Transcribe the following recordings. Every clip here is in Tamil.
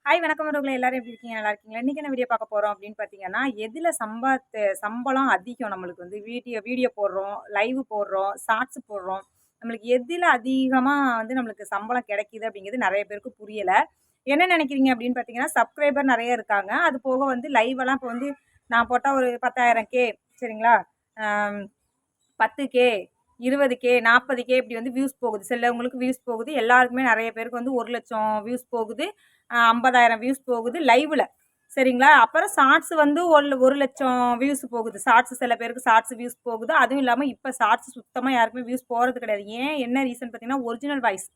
ஹாய் வணக்கம் உறவுகளே எல்லாரும் எப்படி இருக்கீங்க? நல்லா இருக்கீங்களா? இன்னைக்கு என்ன வீடியோ பார்க்க போறோம் அப்படின்னு பார்த்தீங்கன்னா, எதுல சம்பளம் அதிகம் நம்மளுக்கு வந்து வீடியோ வீடியோ போடுறோம், லைவ் போடுறோம், ஷார்ட்ஸ் போடுறோம். நம்மளுக்கு எதுல அதிகமா வந்து நம்மளுக்கு சம்பளம் கிடைக்குது அப்படிங்கிறது நெறைய பேருக்கு புரியல. என்ன நினைக்கிறீங்க அப்படின்னு பார்த்தீங்கன்னா, சப்ஸ்கிரைபர் நெறைய இருக்காங்க. அது போக வந்து லைவெல்லாம் இப்போ வந்து நான் போட்டா ஒரு 10,000 சரிங்களா? அ 10K 20K 40K இப்படி வந்து வியூஸ் போகுது. சிலவங்களுக்கு வியூஸ் போகுது. எல்லாருக்குமே நெறைய பேருக்கு வந்து 1,00,000 வியூஸ் போகுது. 50,000 வியூஸ் போகுது லைவ்ல. சரிங்களா? அப்புறம் ஷார்ட்ஸ் வந்து 1,00,000 வியூஸ் போகுது. ஷார்ட்ஸ் சில பேருக்கு ஷார்ட்ஸ் வியூஸ் போகுது. அதுவும் இல்லாம இப்ப ஷார்ட்ஸ் சுத்தமா யாருக்குமே வியூஸ் போறது கிடையாது. ஏன் என்ன ரீசன் பார்த்தீங்கன்னா, ஒரிஜினல் வாய்ஸ்.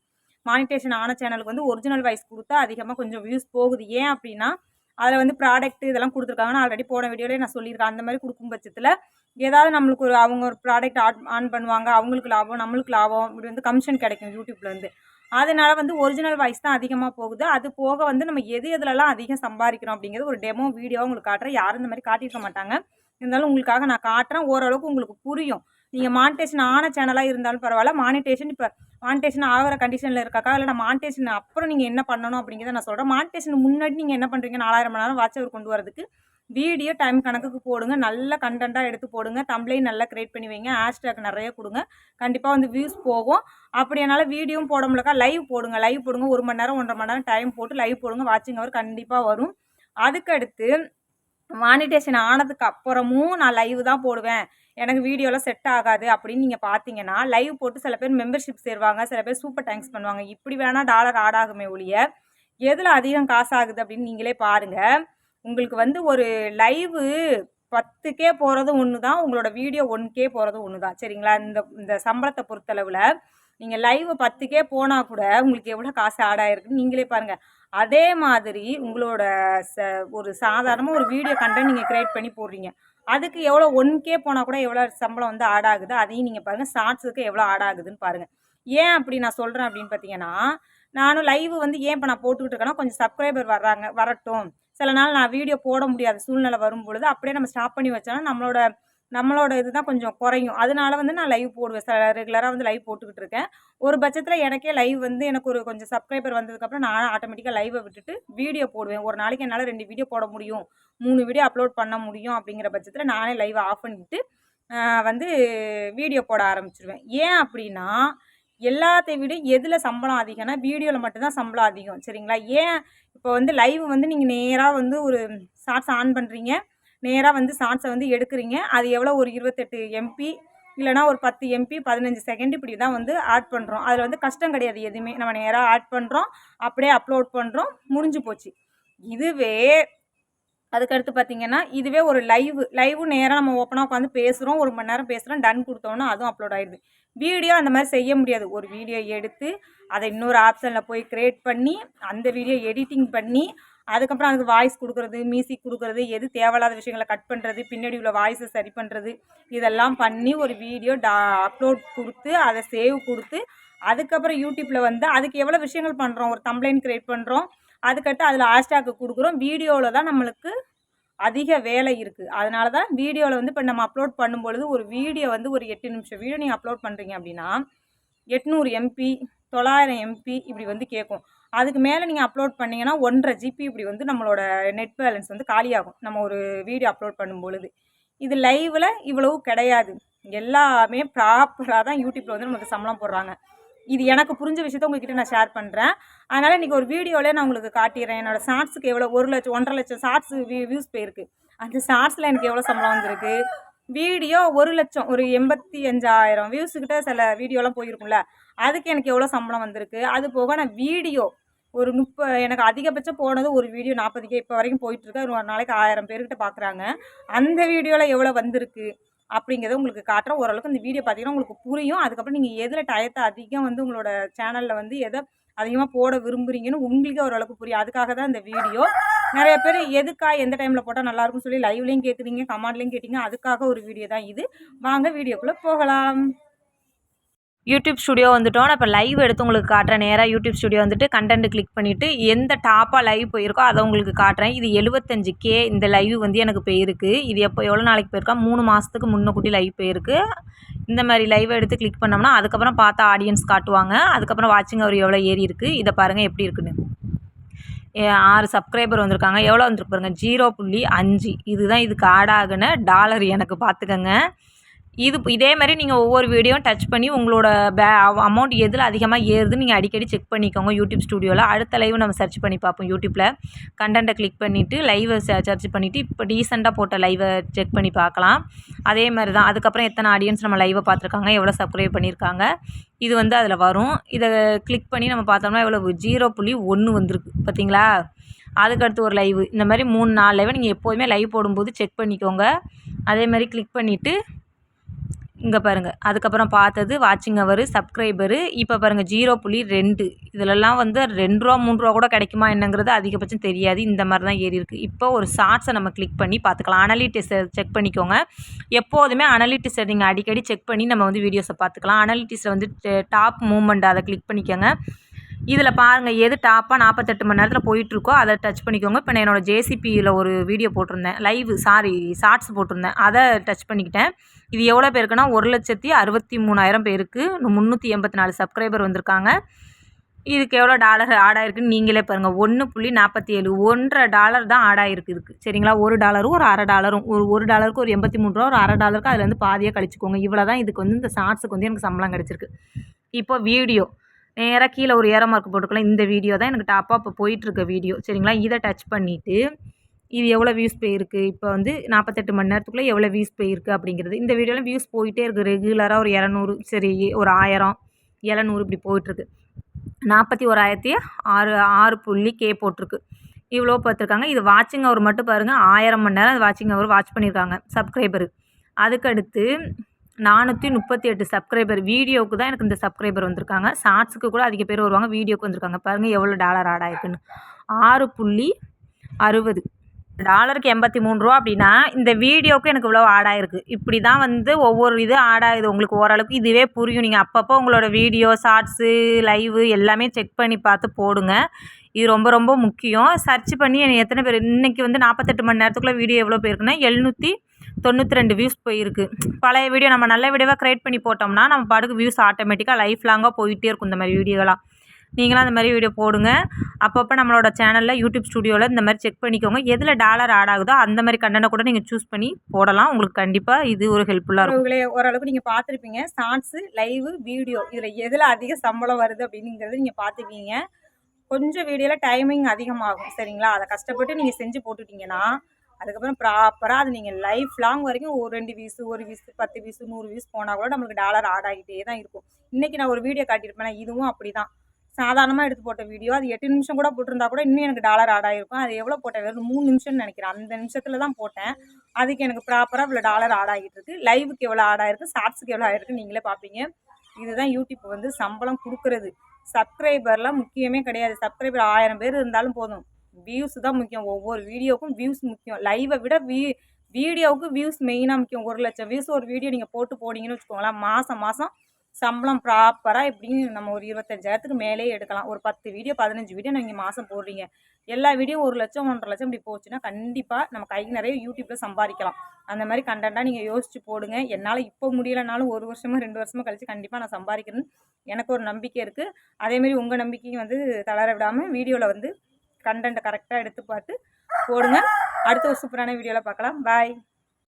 மானிட்டேஷன் ஆன சேனலுக்கு வந்து ஒரிஜினல் வாய்ஸ் குடுத்தா அதிகமா கொஞ்சம் வியூஸ் போகுது. ஏன் அப்டின்னா, அதில வந்து ப்ராடக்ட் இதெல்லாம் குடுத்துருக்காங்கன்னு ஆல்ரெடி போன வீடியோலயே நான் சொல்லியிருக்கேன். அந்த மாரி குடுக்கும் பட்சத்தில, ஏதாவது நம்மளுக்கு அவங்க ஒரு ப்ராடக்ட் ஆன் பண்ணுவாங்க. அவங்களுக்கு லாபம், நம்மளுக்கு லாபம். இப்படி வந்து கமிஷன் கிடைக்கும் யூடியூப்லேருந்து. அதனால வந்து ஒரிஜினல் வாய்ஸ் தான் அதிகமா போகுது. அது போக வந்து நம்ம எதுலலாம் அதிகம் சம்பாரிக்கிறோம் அப்படிங்கிறது ஒரு டெமோ வீடியோவா உங்களுக்கு காட்டுறேன். யாரும் இந்த மாரி காட்டியிருக்க மாட்டாங்க. இருந்தாலும் உங்களுக்காக நான் காட்டுறேன். ஓரளவுக்கு உங்களுக்கு புரியும். நீங்க மானிட்டேஷன் ஆன சேனலா இருந்தாலும் பரவால்ல. மானிட்டேஷன் ஆகுற கண்டிஷன்ல இருக்காக்கா? இல்ல நான் மானிட்டேஷன் அப்புறம் நீங்க என்ன பண்ணணும் அப்படிங்கிறத நான் சொல்றேன். மானிட்டேஷன் முன்னாடி நீங்க என்ன பண்றீங்க? 4000 மணி நேரம் வாட்ச் ஹவர் கொண்டு வரதுக்கு வீடியோ டைம் கணக்குக்கு போடுங்க. நல்ல கன்டென்ட்டா எடுத்து போடுங்க. தம்ப்லைன் நல்லா கிரியேட் பண்ணி வைங்க. ஹேஷ்டேக் நெறைய குடுங்க. கண்டிப்பா வந்து வியூஸ் போகும். அப்படி என்னால வீடியோவும் போட முடியலக்கா, லைவ் போடுங்க. 1 மணி நேரம், 1 1/2 மணி நேரம் டைம் போட்டு லைவ் போடுங்க. வாட்சிங் ஹவர் கண்டிப்பா வரும். அதுக்கடுத்து மானிட்டேஷன் ஆனதுக்கு அப்புறமும் நான் லைவ் தான் போடுவேன். எனக்கு வீடியோலாம் செட் ஆகாது அப்படின்னு நீங்க பார்த்தீங்கன்னா, லைவ் போட்டு சில பேர் மெம்பர்ஷிப் சேருவாங்க. சில பேர் சூப்பர் தேங்க்ஸ் பண்ணுவாங்க. இப்படி வேணா டாலர் ஆட் ஆகுமே ஒழிய, எதுல அதிகம் காசு ஆகுது அப்படின்னு நீங்களே பாருங்க. உங்களுக்கு வந்து ஒரு லைவு 10K போறது ஒண்ணு தான். உங்களோட வீடியோ 1K போறது ஒண்ணு தான். சரிங்களா? இந்த இந்த சம்பளத்த பொறுத்தளவுல, நீங்க லைவ் 10K போனா கூட உங்களுக்கு எவ்வளோ காசு ஆட் ஆயிருக்குன்னு நீங்களே பாருங்க. அதே மாதிரி உங்களோட ச ஒரு சாதாரணமா ஒரு வீடியோ கன்டென்ட் நீங்க கிரியேட் பண்ணி போடுறீங்க. அதுக்கு எவ்வளோ 1K போனா கூட எவ்வளோ சம்பளம் வந்து ஆட் ஆகுது. அதையும் நீங்க பாருங்க. ஷார்ட்ஸுக்கு எவ்வளோ ஆட் ஆகுதுன்னு பாருங்க. ஏன் அப்படி நான் சொல்றேன் அப்படின்னு பார்த்தீங்கன்னா, நானும் லைவ் வந்து ஏன் இப்ப நான் போட்டுக்கிட்டு இருக்கேன்னா, கொஞ்சம் சப்ஸ்கிரைபர் வரட்டும். சில நாள் நான் வீடியோ போட முடியாத சூழ்நிலை வரும்பொழுது, அப்படியே நம்ம ஸ்டாப் பண்ணி வச்சோம்னா, நம்மளோட நம்மளோட இதுதான் கொஞ்சம் குறையும். அதனால வந்து நான் லைவ் போடுவேன். ரெகுலரா வந்து லைவ் போட்டுக்கிட்டு இருக்கேன். ஒரு பட்சத்தில எனக்கே லைவ் வந்து எனக்கு ஒரு கொஞ்சம் சப்ஸ்கிரைபர் வந்ததுக்கப்புறம் நான் ஆட்டோமேட்டிக்கா லைவ விட்டுட்டு வீடியோ போடுவேன். ஒரு நாளைக்கு என்னால 2 வீடியோ போட முடியும். 3 வீடியோ அப்லோட் பண்ண முடியும் அப்படிங்கிற பட்சத்தில நானே லைவ ஆஃப் பண்ணிட்டு, அ வந்து வீடியோ போட ஆரம்பிச்சுருவேன். ஏன் அப்படின்னா, எல்லாத்தை விட எதுல சம்பளம் அதிகம்னா, வீடியோல மட்டும் தான் சம்பளம் அதிகம். சரிங்களா? ஏன் இப்போ வந்து லைவ் வந்து நீங்க நேரா வந்து ஒரு ஷார்ட்ஸ் ஆன் பண்றீங்க. நேரா வந்து ஷார்ட்ஸ வந்து எடுக்குறீங்க. அது எவ்வளோ ஒரு 28 எம்பி இல்லன்னா ஒரு 10 எம்பி 15 செகண்ட் இப்படி தான் வந்து ஆட் பண்றோம். அதில வந்து கஷ்டம் கிடையாது எதுவுமே. நம்ம நேரா ஆட் பண்றோம். அப்படியே அப்லோட் பண்றோம். முடிஞ்சு போச்சு. இதுவே அதுக்கடுத்து பார்த்தீங்கன்னா, இதுவே ஒரு லைவ் நேரா நம்ம ஓப்பனா உட்காந்து பேசுறோம். 1 மணி நேரம் பேசுறோம். டன் குடுத்தோம்னா அதுவும் அப்லோட் ஆயிடுது. வீடியோ அந்த மாரி செய்ய முடியாது. ஒரு வீடியோ எடுத்து, அத இன்னொரு ஆப்ஷன்ல போய் கிரியேட் பண்ணி, அந்த வீடியோ எடிட்டிங் பண்ணி, அதுக்கப்புறம் அதுக்கு வாய்ஸ் குடுக்குறது, மியூசிக் குடுக்குறது, எது தேவையில்லாத விஷயங்கள கட் பண்றது, பின்னாடி உள்ள வாய்ஸ சரி பண்றது, இதெல்லாம் பண்ணி ஒரு வீடியோ அப்லோட் குடுத்து, அத சேவ் குடுத்து, அதுக்கப்புறம் யூடியூப்ல வந்து அதுக்கு எவ்வளோ விஷயங்கள் பண்றோம். ஒரு தம்ப்லைன் கிரியேட் பண்றோம். அதுக்கடுத்து அதில ஹேஷ்டேக் குடுக்குறோம். வீடியோல தான் நம்மளுக்கு அதிக வேலை இருக்கு. அதனால தான் வீடியோல வந்து இப்ப நம்ம அப்லோட் பண்ணும்பொழுது, ஒரு வீடியோ வந்து ஒரு 8 நிமிஷம் வீடியோ நீங்க அப்லோட் பண்றீங்க அப்டின்னா, 800 எம்பி, 900 எம்பி இப்படி வந்து கேட்கும். அதுக்கு மேல நீங்க அப்லோட் பண்ணீங்கன்னா, 1 1/2 ஜிபி இப்படி வந்து நம்மளோட நெட் பேலன்ஸ் வந்து காலியாகும். நம்ம ஒரு வீடியோ அப்லோட் பண்ணும்பொழுது. இது லைவ்ல இவ்வளவு கிடையாது. எல்லாமே ப்ராப்பரா தான் யூடியூப்ல வந்து நமக்கு சம்பளம் போடுறாங்க. இது எனக்கு புரிஞ்ச விஷயத்த உங்ககிட்ட நான் ஷேர் பண்றேன். அதனால இன்னைக்கு ஒரு வீடியோலயே நான் உங்களுக்கு காட்டிர்றேன். என்னோட ஷார்ட்ஸ்க்கு எவ்வளோ 1,00,000 1,50,000 ஷார்ட்ஸ் வியூஸ் போயிருக்கு. அந்த ஷார்ட்ஸ்ல எனக்கு எவ்வளோ சம்பளம் வந்திருக்கு. வீடியோ 1,00,000 ஒரு 85,000 வியூஸ் கிட்ட சில வீடியோலாம் போயிருக்கும்ல. அதுக்கு எனக்கு எவ்வளோ சம்பளம் வந்திருக்கு. அது போக நான் வீடியோ ஒரு எனக்கு அதிகபட்சம் போனது ஒரு வீடியோ 40K இப்போ வரைக்கும் போயிட்டுருக்கு. ஒரு நாளைக்கு 1000 பேர்கிட்ட பார்க்குறாங்க. அந்த வீடியோல எவ்வளோ வந்திருக்கு அப்படிங்கிறத உங்களுக்கு காட்டுறேன். ஓரளவுக்கு இந்த வீடியோ பார்த்தீங்கன்னா உங்களுக்கு புரியும். அதுக்கப்புறம் நீங்க எதுல டயத்த அதிகம் வந்து உங்களோட சேனல்ல வந்து எத அதிகமா போட விரும்புறீங்கன்னு உங்களுக்கே ஓரளவுக்கு புரியும். அதுக்காக தான் இந்த வீடியோ. நெறைய பேர் எதுக்கா எந்த டைம்ல போட்டா நல்லாயிருக்கும்னு சொல்லி லைவ்லயும் கேட்குறீங்க, கமெண்ட்லயும் கேட்டீங்க. அதுக்காக ஒரு வீடியோ தான் இது. வாங்க வீடியோக்குள்ள போகலாம். யூடியூப் ஸ்டுடியோ வந்துட்டோம். நான் இப்போ லைவ் எடுத்து உங்களுக்கு காட்டுறேன். நேராக யூடியூப் ஸ்டுடியோ வந்துட்டு கண்டென்ட் கிளிக் பண்ணிவிட்டு எந்த டாப்பாக லைவ் போயிருக்கோ அதை உங்களுக்கு காட்டுறேன். இது 75K இந்த லைவ் வந்து எனக்கு போயிருக்கு. இது எவ்வளோ நாளைக்கு போயிருக்கா 3 மாதத்துக்கு முன்னக்கூட்டி லைவ் போயிருக்கு. இந்த மாதிரி லைவ் எடுத்து கிளிக் பண்ணோம்னா அதுக்கப்புறம் பார்த்தா ஆடியன்ஸ் காட்டுவாங்க. அதுக்கப்புறம் வாட்சிங் அவர் எவ்வளோ ஏறி இருக்குது. இதை பாருங்கள் எப்படி இருக்குன்னு. 6 சப்ஸ்கிரைபர் வந்திருக்காங்க. எவ்வளோ வந்திருக்கு பாருங்கள், 0.5. இதுதான் இதுக்கு ஆட் ஆகுன டாலர் எனக்கு பார்த்துக்கங்க. இதே மாதிரி நீங்கள் ஒவ்வொரு வீடியோவும் டச் பண்ணி உங்களோட அமௌண்ட் எதில் அதிகமாக ஏறுதுன்னு நீங்கள் அடிக்கடி செக் பண்ணிக்கோங்க. யூடியூப் ஸ்டுடியோவில் அடுத்த லைவ் நம்ம சர்ச் பண்ணி பார்ப்போம். யூடியூப்பில் கண்டென்ட்டை கிளிக் பண்ணிவிட்டு லைவை சர்ச் பண்ணிவிட்டு இப்போ ரீசெண்டாக போட்ட லைவை செக் பண்ணி பார்க்கலாம். அதே மாதிரி தான் அதுக்கப்புறம் எத்தனை ஆடியன்ஸ் நம்ம லைவை பார்த்துருக்காங்க, எவ்வளோ சப்ஸ்கிரைப் பண்ணியிருக்காங்க, இது வந்து அதில் வரும். இதை கிளிக் பண்ணி நம்ம பார்த்தோம்னா எவ்வளோ 0.1 வந்திருக்கு பார்த்தீங்களா. அதுக்கடுத்து ஒரு லைவு, இந்த மாதிரி 3-4 லைவை நீங்கள் எப்போதுமே லைவ் போடும்போது செக் பண்ணிக்கோங்க. அதே மாதிரி கிளிக் பண்ணிவிட்டு இங்கே பாருங்கள், அதுக்கப்புறம் பார்த்தது வாட்சிங் ஹவரு, சப்ஸ்கிரைபரு. இப்போ பாருங்கள் 0.2. இதிலெல்லாம் வந்து 2 ரூபா 3 ரூபா கூட கிடைக்குமா என்னங்கிறது அதிகபட்சம் தெரியாது. இந்த மாதிரி தான் ஏறி இருக்குது. இப்போ ஒரு ஷார்ட்ஸை நம்ம கிளிக் பண்ணி பார்த்துக்கலாம். அனலிட்டிக்ஸை செக் பண்ணிக்கோங்க. எப்போதுமே அனலிட்டிக்ஸை நீங்கள் அடிக்கடி செக் பண்ணி நம்ம வந்து வீடியோஸை பார்த்துக்கலாம். அனலிட்டிக்ஸில் வந்து டாப் மூமெண்ட் அதை கிளிக் பண்ணிக்கோங்க. இதில் பாருங்கள் எது டாப்பாக 48 மணி நேரத்தில் போயிட்டுருக்கோ அதை டச் பண்ணிக்கோங்க. இப்போ நான் என்னோடய ஜேசிபியில் ஒரு வீடியோ போட்டிருந்தேன், ஷார்ட்ஸ் போட்டிருந்தேன், அதை டச் பண்ணிக்கிட்டேன். இது எவ்வளோ பேருக்குன்னா 1,63,000 பேருக்கு 384 சப்ஸ்கிரைபர் வந்திருக்காங்க. இதுக்கு எவ்வளோ டாலர் ஆட் ஆகிருக்குன்னு நீங்களே பாருங்கள். 1.47 $1.50 தான் ஆட் ஆகிருக்கு இதுக்கு. சரிங்களா, $1 ஒரு $1.50 ஒரு $1க்கு ஒரு 83 ரூபா, ஒரு $1.50 அதில் வந்து பாதியாக கழிச்சிக்கோங்க. இவ்வளோ தான் இதுக்கு வந்து இந்த ஷார்ட்ஸுக்கு வந்து எனக்கு சம்பளம் கிடச்சிருக்கு. இப்போ வீடியோ நேராக கீழே ஒரு ஏரோ மார்க் போட்டுக்கலாம். இந்த வீடியோ தான் எனக்கு டாப்பாக இப்போ போயிட்டுருக்க வீடியோ. சரிங்களா, இதை டச் பண்ணிவிட்டு இது எவ்வளோ வியூஸ் போயிருக்கு, இப்போ வந்து 48 மணி நேரத்துக்குள்ளே எவ்வளோ வியூஸ் போயிருக்கு அப்படிங்கிறது. இந்த வீடியோவில் வியூஸ் போயிட்டே இருக்குது. ரெகுலராக ஒரு 200, சரி ஒரு 1000, 700 இப்படி போயிட்டுருக்கு. 41,6 போட்டிருக்கு. இவ்வளோ பார்த்துருக்காங்க. இது வாட்சிங் ஹவர் மட்டும் பாருங்கள், 1000 மணி நேரம் வாட்சிங் ஹவர் வாட்ச் பண்ணியிருக்காங்க சப்ஸ்கிரைபரு. அதுக்கடுத்து 438 சப்ஸ்கிரைபர். வீடியோவுக்கு தான் எனக்கு இந்த சப்ஸ்கிரைபர் வந்திருக்காங்க. ஷார்ட்ஸுக்கு கூட அதிக பேர் வருவாங்க, வீடியோக்கு வந்திருக்காங்க. பாருங்கள் எவ்வளோ டாலர் ஆட் ஆகிருக்குன்னு. 6.60 டாலருக்கு 83 ரூபா அப்படின்னா இந்த வீடியோவுக்கு எனக்கு இவ்வளோ ஆட் ஆகிருக்கு. இப்படி தான் வந்து ஒவ்வொரு இது ஆட் ஆகுது. உங்களுக்கு ஓரளவுக்கு இதுவே புரியும். நீங்கள் அப்பப்போ உங்களோட வீடியோ, ஷார்ட்ஸு, லைவு எல்லாமே செக் பண்ணி பார்த்து போடுங்க. இது ரொம்ப ரொம்ப முக்கியம். சர்ச் பண்ணி எத்தனை பேர் இன்றைக்கி வந்து 48 மணி நேரத்துக்குள்ளே வீடியோ எவ்வளோ போயிருக்குன்னா 792 வியூஸ் போயிருக்கு. பழைய வீடியோ நம்ம நல்ல வீடியோவாக க்ரியேட் பண்ணி போட்டோம்னா நம்ம பாட்டுக்கு வியூஸ் ஆட்டோமேட்டிக்காக லைஃப் லாங்காக போயிட்டே இருக்கும். இந்த மாதிரி வீடியோலாம் நீங்களும் அந்த மாதிரி வீடியோ போடுங்க. அப்பப்போ நம்மளோட சேனலில் யூடியூப் ஸ்டுடியோவில் இந்த மாதிரி செக் பண்ணிக்கோங்க. எதில் டாலர் ஆட் ஆகுதோ அந்த மாதிரி கண்டென்ட்டை கூட நீங்கள் சூஸ் பண்ணி போடலாம். உங்களுக்கு கண்டிப்பாக இது ஒரு ஹெல்ப்ஃபுல்லாக இருக்கும். ஓரளவுக்கு நீங்கள் பார்த்துருப்பீங்க. ஷார்ட்ஸு, லைவு, வீடியோ இதில் எதில் அதிக சம்பளம் வருது அப்படிங்கிறது நீங்கள் பார்த்துருக்கீங்க. கொஞ்சம் வீடியோவில் டைமிங் அதிகமாகும். சரிங்களா, அதை கஷ்டப்பட்டு நீங்கள் செஞ்சு போட்டுட்டிங்கன்னா அதுக்கப்புறம் ப்ராப்பராக அது நீங்கள் லைஃப் லாங் வரைக்கும் ஒரு 2 வியூஸு, 1 வியூஸு, 10 வியூஸு, 100 வியூஸ் போனால் கூட நம்மளுக்கு டாலர் ஆட் ஆகிட்டே தான் இருக்கும். இன்றைக்கி நான் ஒரு வீடியோ காட்டியிருப்பேன், இதுவும் அப்படி தான். சாதாரணமாக எடுத்து போட்ட வீடியோ, அது 8 நிமிஷம் கூட போட்டிருந்தா கூட இன்னும் எனக்கு டாலர் ஆட் ஆகிருக்கும். அது எவ்வளோ போட்டேன், வெறும் 3 நிமிஷம்னு நினைக்கிறேன். அந்த நிமிஷத்தில் தான் போட்டேன். அதுக்கு எனக்கு ப்ராப்பராக இவ்வளோ டாலர் ஆட் ஆகிட்டு இருக்குது. லைவுக்கு எவ்வளோ ஆட் ஆகிருக்கு, ஷார்ட்ஸுக்கு எவ்வளோ ஆகிருக்கு நீங்களே பார்ப்பீங்க. இதுதான் யூடியூப் வந்து சம்பளம் கொடுக்குறது. சப்ஸ்கிரைபர்லாம் முக்கியமே கிடையாது. சப்ஸ்கிரைபர் 1000 பேர் இருந்தாலும் போதும். வியூஸ் தான் முக்கியம். ஒவ்வொரு வீடியோவுக்கும் வியூஸ் முக்கியம். லைவை விட வீடியோவுக்கு வியூஸ் மெயினாக முக்கியம். 1,00,000 வியூஸ் ஒரு வீடியோ நீங்கள் போனீங்கன்னு வச்சுக்கோங்களேன், மாதம் சம்பளம் ப்ராப்பராக எப்படியும் நம்ம ஒரு 25,000க்கு மேலே எடுக்கலாம். ஒரு 10 வீடியோ 15 வீடியோ நீங்கள் மாதம் போடுறீங்க, எல்லா வீடியோ 1,00,000 1,50,000 இப்படி போச்சுன்னா கண்டிப்பாக நம்ம கை நிறைய யூடியூப்பில் சம்பாதிக்கலாம். அந்த மாதிரி கண்டென்ட்டாக நீங்கள் யோசிச்சு போடுங்க. என்னால் இப்போ முடியலைனாலும் 1 வருஷமோ 2 வருஷமோ கழிச்சு கண்டிப்பாக நான் சம்பாதிக்கிறேன்னு எனக்கு ஒரு நம்பிக்கை இருக்குது. அதேமாதிரி உங்கள் நம்பிக்கையும் வந்து தளர விடாமல் வீடியோவில் வந்து கண்டென்ட்டை கரெக்டாக எடுத்து பார்த்து போடுங்க. அடுத்த ஒரு சூப்பரான வீடியோவில் பார்க்கலாம். பாய்.